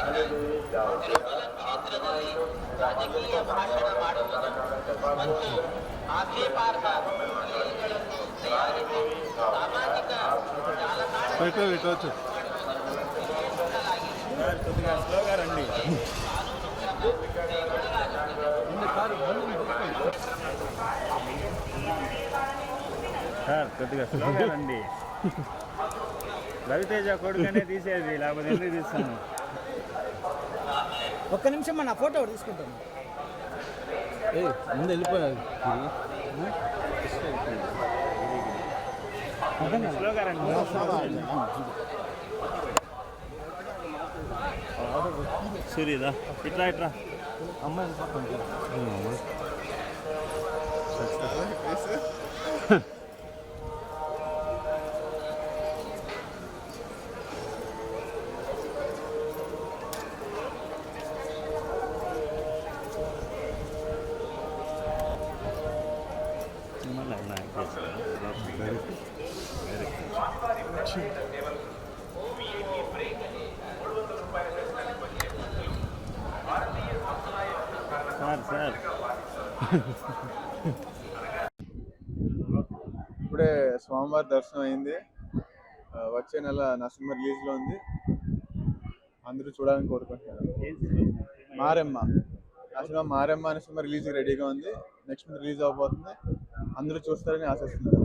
ಪ್ರತಿಯೊಂದು ಕ್ಷೇತ್ರದಲ್ಲಿ ರಾಜಕೀಯ ಭಾಷಣ ಮಾಡುವುದು ಮತ್ತು ಆಕ್ಷೇಪಾರ್ಹ ಲೇಖಗಳನ್ನು ತಯಾರಿಸಿ ಸಾಮಾಜಿಕ ಜಾಲತಾಣಗಳಲ್ಲಿ సార్ కొద్దిగా స్లోగా రండి. రవితేజ కొడుకనే తీసేది, లేకపోతే ఎందుకు తీస్తాను? ఒక్క నిమిషం నా ఫోటో తీసుకుంటాను. ముందు వెళ్ళిపోయారు. స్లోగా రండి. సూర్యదా ఇట్లా ఇట్లా అమ్మాయి సార్ ఇప్పుడే స్వామివారి దర్శనం అయింది. వచ్చే నెల నరసింహ రిలీజ్లో ఉంది. అందరూ చూడాలని కోరుకుంటున్నారు. మారెమ్మ నరసింహ మారెమ్మ నరసింహ రిలీజ్ రెడీగా ఉంది. నెక్స్ట్ మంత్ రిలీజ్ అవబోతుంది. అందరూ చూస్తారని ఆశిస్తున్నారు.